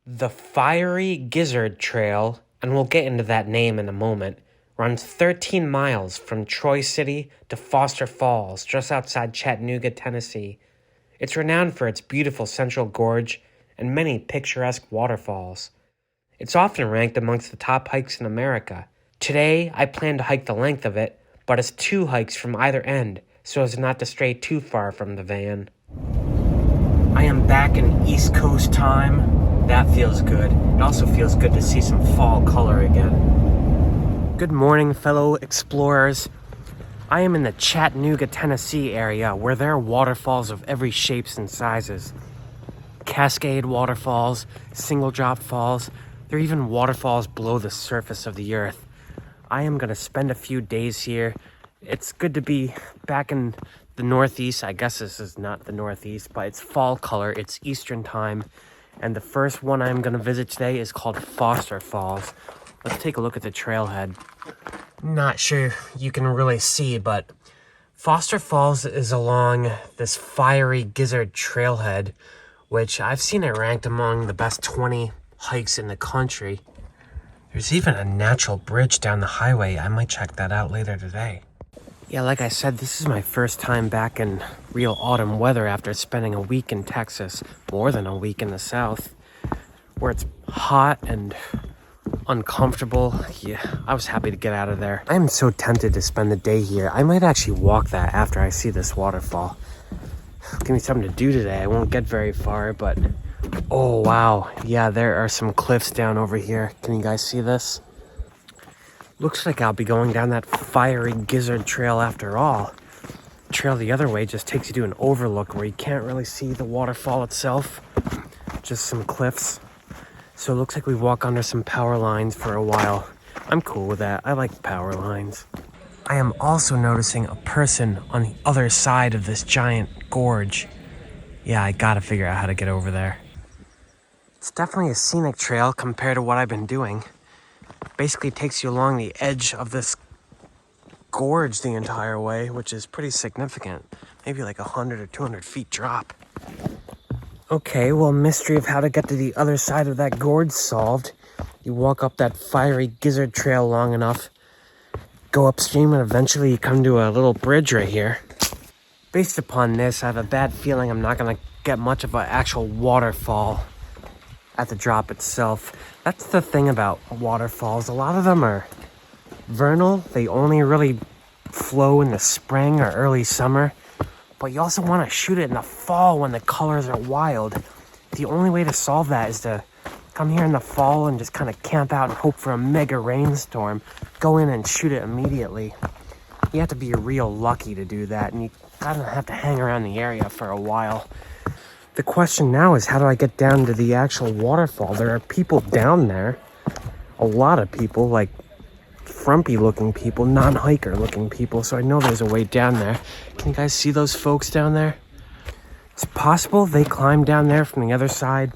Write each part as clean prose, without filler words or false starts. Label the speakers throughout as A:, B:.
A: The fiery Gizzard Trail, and we'll get into that name in a moment, runs 13 miles from Troy City to Foster Falls, just outside Chattanooga, Tennessee. It's renowned for its beautiful central gorge and many picturesque waterfalls. It's often ranked amongst the top hikes in America. Today, I plan to hike the length of it, but it's 2 hikes from either end, so as not to stray too far from the van. I am back in East Coast time. That feels good. It also feels good to see some fall color again. Good morning, fellow explorers. I am in the Chattanooga, Tennessee area where there are waterfalls of every shapes and sizes. Cascade waterfalls, single drop falls, there are even waterfalls below the surface of the earth. I am going to spend a few days here. It's good to be back in the Northeast. I guess this is not the Northeast, but it's fall color. It's Eastern time. And the first one I'm going to visit today is called Foster Falls. Let's take a look at the trailhead. Not sure you can really see, but Foster Falls is along this fiery Gizzard Trailhead, which I've seen it ranked among the best 20 hikes in the country. There's even a natural bridge down the highway. I might check that out later today. Yeah, like I said, this is my first time back in real autumn weather after spending a week in Texas, more than a week in the South, where it's hot and uncomfortable. Yeah, I was happy to get out of there. I am so tempted to spend the day here. I might actually walk that after I see this waterfall. Give me something to do today. I won't get very far, but oh wow. Yeah, there are some cliffs down over here. Can you guys see this? Looks like I'll be going down that fiery Gizzard Trail after all. The trail the other way just takes you to an overlook where you can't really see the waterfall itself. Just some cliffs. So it looks like we walk under some power lines for a while. I'm cool with that. I like power lines. I am also noticing a person on the other side of this giant gorge. Yeah, I gotta figure out how to get over there. It's definitely a scenic trail compared to what I've been doing. Basically takes you along the edge of this gorge the entire way, which is pretty significant. Maybe like 100 or 200 feet drop. Okay, well, mystery of how to get to the other side of that gorge solved. You walk up that fiery Gizzard Trail long enough, go upstream, and eventually you come to a little bridge right here. Based upon this, I have a bad feeling I'm not gonna get much of an actual waterfall at the drop itself. That's the thing about waterfalls. A lot of them are vernal. They only really flow in the spring or early summer. But you also want to shoot it in the fall when the colors are wild. The only way to solve that is to come here in the fall and just kind of camp out and hope for a mega rainstorm. Go in and shoot it immediately. You have to be real lucky to do that, and you kind of have to hang around the area for a while. The question now is, how do I get down to the actual waterfall? There are people down there. A lot of people, like frumpy looking people, non-hiker looking people. So I know there's a way down there. Can you guys see those folks down there? It's possible they climb down there from the other side,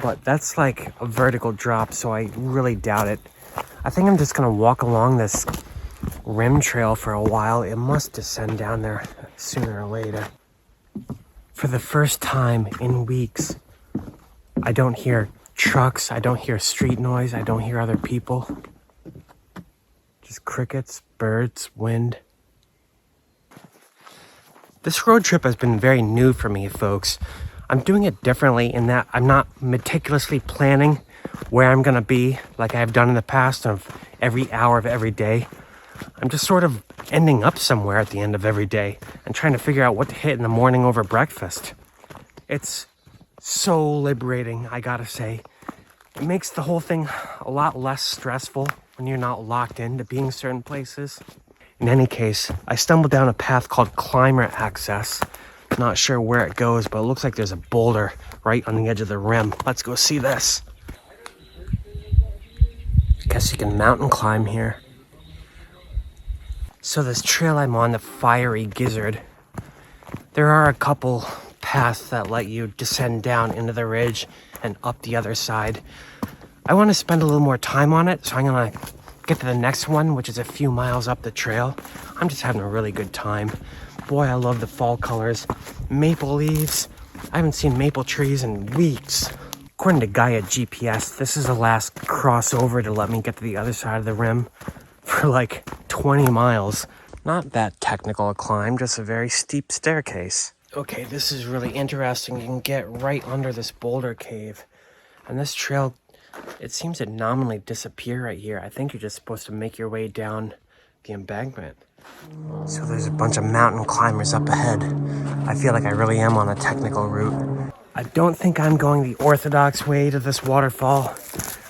A: but that's like a vertical drop, so I really doubt it. I think I'm just gonna walk along this rim trail for a while. It must descend down there sooner or later. For the first time in weeks, I don't hear trucks, I don't hear street noise, I don't hear other people. Just crickets, birds, wind. This road trip has been very new for me, folks. I'm doing it differently in that I'm not meticulously planning where I'm gonna be like I've done in the past of every hour of every day. I'm just sort of ending up somewhere at the end of every day and trying to figure out what to hit in the morning over breakfast. It's so liberating, I gotta say. It makes the whole thing a lot less stressful when you're not locked into being certain places. In any case, I stumbled down a path called Climber Access. Not sure where it goes, but it looks like there's a boulder right on the edge of the rim. Let's go see this. Guess you can mountain climb here. So this trail I'm on, the fiery Gizzard, there are a couple paths that let you descend down into the ridge and up the other side. I want to spend a little more time on it, so I'm gonna get to the next one, which is a few miles up the trail. I'm just having a really good time. Boy, I love the fall colors. Maple leaves. I haven't seen maple trees in weeks. According to Gaia GPS, this is the last crossover to let me get to the other side of the rim for like 20 miles. Not that technical a climb, just a very steep staircase. Okay, this is really interesting. You can get right under this boulder cave. And this trail, it seems to nominally disappear right here. I think you're just supposed to make your way down the embankment. So there's a bunch of mountain climbers up ahead. I feel like I really am on a technical route. I don't think I'm going the orthodox way to this waterfall.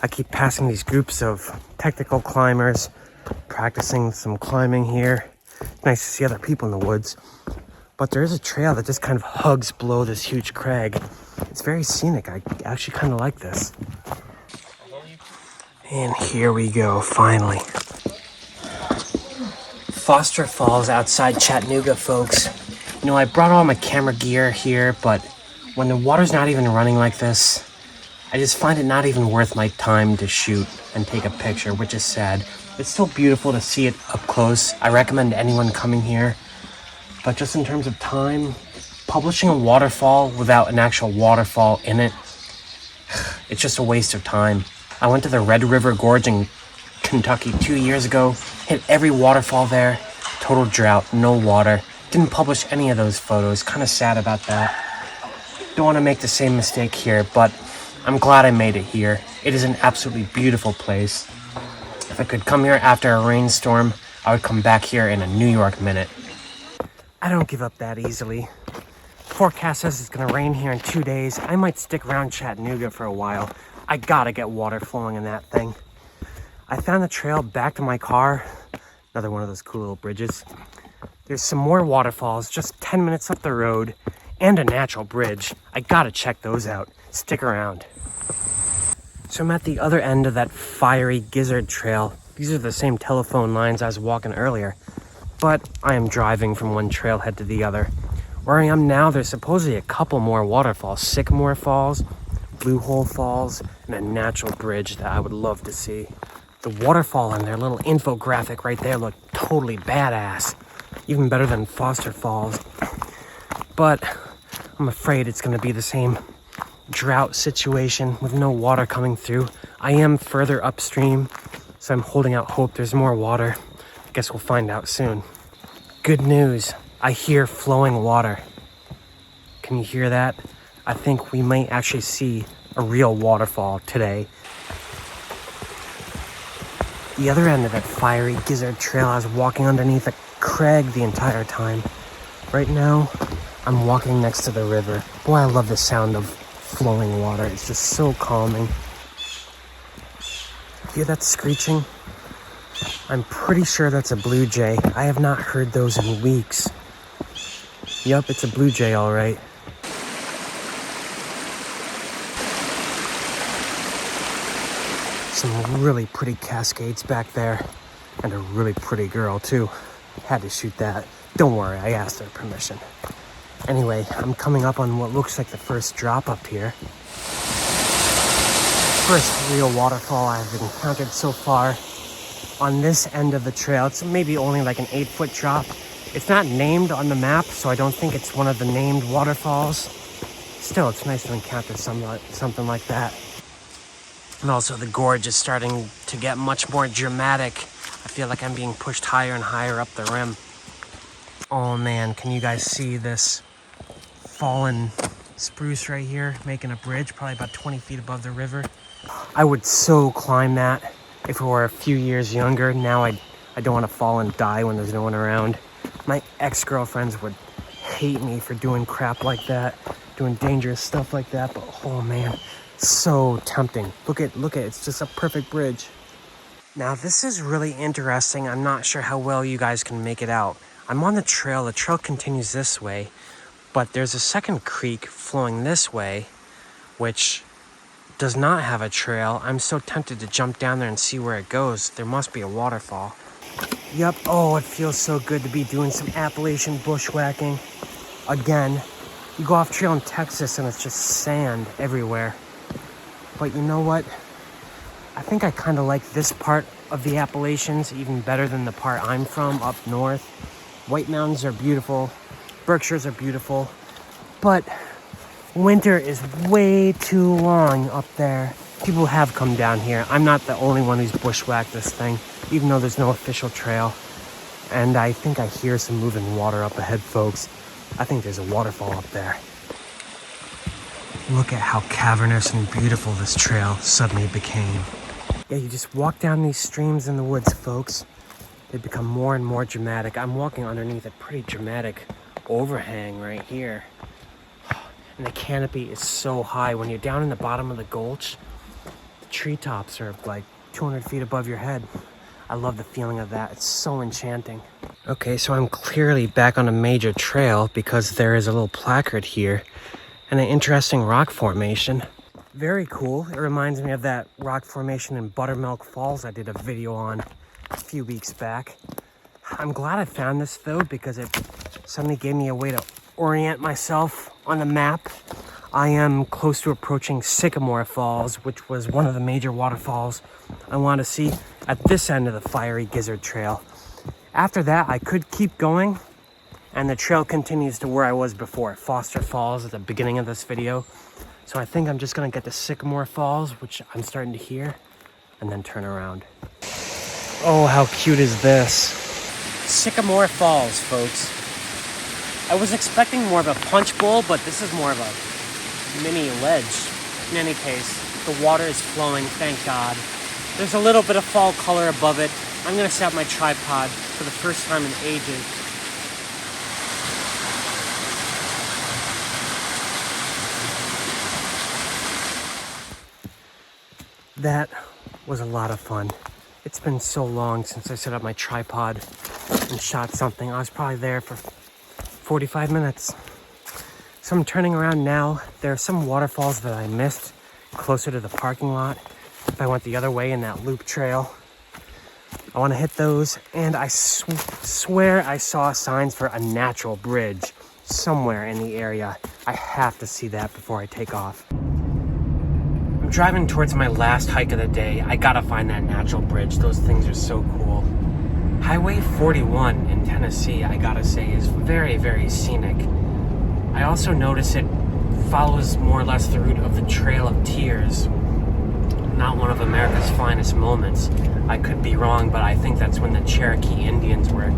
A: I keep passing these groups of technical climbers, practicing some climbing here. It's nice to see other people in the woods. But there is a trail that just kind of hugs below this huge crag. It's very scenic. I actually kind of like this. And here we go, finally. Foster Falls outside Chattanooga, folks. You know, I brought all my camera gear here, but when the water's not even running like this, I just find it not even worth my time to shoot and take a picture, which is sad. It's still beautiful to see it up close. I recommend anyone coming here. But just in terms of time, publishing a waterfall without an actual waterfall in it, it's just a waste of time. I went to the Red River Gorge in Kentucky 2 years ago, hit every waterfall there, total drought, no water. Didn't publish any of those photos, kind of sad about that. Don't want to make the same mistake here, but I'm glad I made it here. It is an absolutely beautiful place. If I could come here after a rainstorm, I would come back here in a New York minute. I don't give up that easily. Forecast says it's gonna rain here in 2 days. I might stick around Chattanooga for a while. I gotta get water flowing in that thing. I found the trail back to my car. Another one of those cool little bridges. There's some more waterfalls just 10 minutes up the road and a natural bridge. I gotta check those out. Stick around. So I'm at the other end of that fiery Gizzard Trail. These are the same telephone lines I was walking earlier, but I am driving from one trailhead to the other. Where I am now, there's supposedly a couple more waterfalls. Sycamore Falls, Blue Hole Falls, and a natural bridge that I would love to see. The waterfall and their little infographic right there look totally badass. Even better than Foster Falls. But I'm afraid it's going to be the same drought situation with no water coming through. I am further upstream, so I'm holding out hope there's more water. I guess we'll find out soon. Good news. I hear flowing water. Can you hear that? I think we might actually see a real waterfall today. The other end of that fiery Gizzard Trail, I was walking underneath a crag the entire time. Right now, I'm walking next to the river. Boy, I love the sound of flowing water. It's just so calming. Hear that screeching? I'm pretty sure that's a blue jay. I have not heard those in weeks. Yup, it's a blue jay, all right. Some really pretty cascades back there. And a really pretty girl, too. Had to shoot that. Don't worry, I asked her permission. Anyway, I'm coming up on what looks like the first drop up here. First real waterfall I've encountered so far. On this end of the trail, it's maybe only like an 8-foot drop. It's not named on the map, so I don't think it's one of the named waterfalls. Still, it's nice to encounter something like that. And also the gorge is starting to get much more dramatic. I feel like I'm being pushed higher and higher up the rim. Oh man, can you guys see this fallen spruce right here making a bridge, probably about 20 feet above the river? I would so climb that if it were a few years younger. Now I don't want to fall and die when there's no one around. My ex-girlfriends would hate me for doing crap like that, doing dangerous stuff like that, but oh man, so tempting. Look at it's just a perfect bridge. Now this is really interesting. I'm not sure how well you guys can make it out. I'm on the trail continues this way, but there's a second creek flowing this way, which does not have a trail. I'm so tempted to jump down there and see where it goes. There must be a waterfall. Yep, oh, it feels so good to be doing some Appalachian bushwhacking. Again, you go off trail in Texas and it's just sand everywhere. But you know what? I think I kind of like this part of the Appalachians even better than the part I'm from up north. White Mountains are beautiful. Berkshires are beautiful. But Winter is way too long up there. People have come down here. I'm not the only one who's bushwhacked this thing, even though there's no official trail. And I think I hear some moving water up ahead, folks. I think there's a waterfall up there. Look at how cavernous and beautiful this trail suddenly became. Yeah, you just walk down these streams in the woods, folks. They become more and more dramatic. I'm walking underneath a pretty dramatic overhang right here. And the canopy is so high. When you're down in the bottom of the gulch, the treetops are like 200 feet above your head. I love the feeling of that. It's so enchanting. Okay, so I'm clearly back on a major trail because there is a little placard here and an interesting rock formation. Very cool. It reminds me of that rock formation in Buttermilk Falls I did a video on a few weeks back. I'm glad I found this though because it suddenly gave me a way to orient myself on the map. I am close to approaching Sycamore Falls, which was one of the major waterfalls I want to see at this end of the fiery Gizzard Trail. After that, I could keep going, and the trail continues to where I was before, Foster Falls at the beginning of this video. So I think I'm just gonna get to Sycamore Falls, which I'm starting to hear, and then turn around. Oh, how cute is this? Sycamore Falls, folks. I was expecting more of a punch bowl, but this is more of a mini ledge. In any case, the water is flowing, thank God. There's a little bit of fall color above it. I'm gonna set up my tripod for the first time in ages. That was a lot of fun. It's been so long since I set up my tripod and shot something. I was probably there for 45 minutes. So I'm turning around now. There are some waterfalls that I missed closer to the parking lot. If I went the other way in that loop trail, I want to hit those. And I swear I saw signs for a natural bridge somewhere in the area. I have to see that before I take off. I'm driving towards my last hike of the day. I gotta find that natural bridge. Those things are so cool. Highway 41 in Tennessee, I gotta say, is very, very scenic. I also notice it follows more or less the route of the Trail of Tears, not one of America's finest moments. I could be wrong, but I think that's when the Cherokee Indians were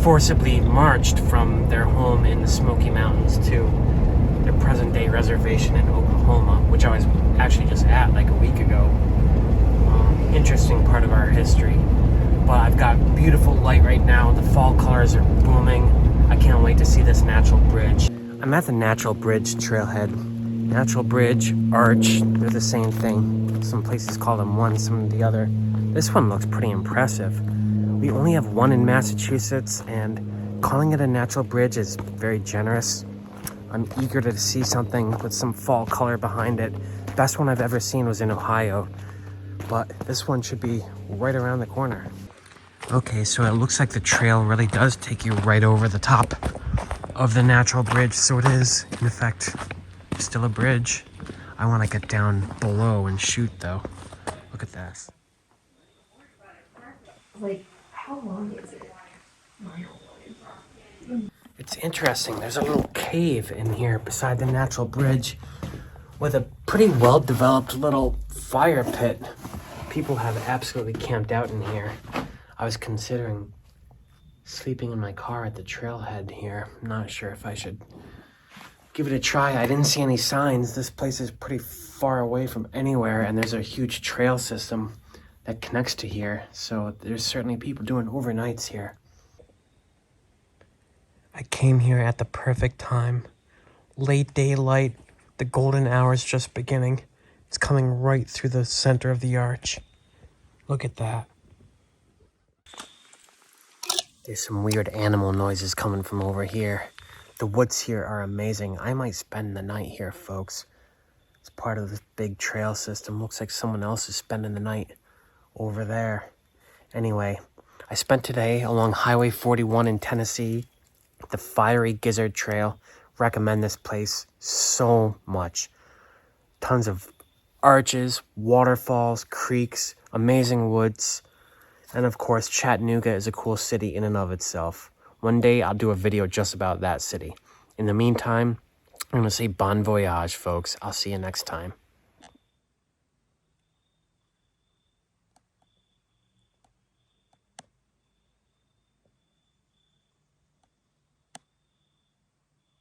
A: forcibly marched from their home in the Smoky Mountains to their present-day reservation in Oklahoma, which I was actually just at like a week ago. Interesting part of our history. But I've got beautiful light right now. The fall colors are booming. I can't wait to see this natural bridge. I'm at the Natural Bridge trailhead. Natural Bridge, Arch, they're the same thing. Some places call them one, some the other. This one looks pretty impressive. We only have one in Massachusetts, and calling it a natural bridge is very generous. I'm eager to see something with some fall color behind it. Best one I've ever seen was in Ohio, but this one should be right around the corner. Okay, so it looks like the trail really does take you right over the top of the natural bridge. So it is, in effect, still a bridge. I want to get down below and shoot, though. Look at this.
B: Like, how long is it?
A: It's interesting. There's a little cave in here beside the natural bridge with a pretty well-developed little fire pit. People have absolutely camped out in here. I was considering sleeping in my car at the trailhead here. I'm not sure if I should give it a try. I didn't see any signs. This place is pretty far away from anywhere, and there's a huge trail system that connects to here. So there's certainly people doing overnights here. I came here at the perfect time. Late daylight, the golden hour's just beginning. It's coming right through the center of the arch. Look at that. There's some weird animal noises coming from over here. The woods here are amazing. I might spend the night here, folks. It's part of this big trail system. Looks like someone else is spending the night over there. Anyway, I spent today along Highway 41 in Tennessee, the fiery Gizzard Trail. Recommend this place so much. Tons of arches, waterfalls, creeks, amazing woods. And of course, Chattanooga is a cool city in and of itself. One day I'll do a video just about that city. In the meantime, I'm going to say bon voyage, folks. I'll see you next time.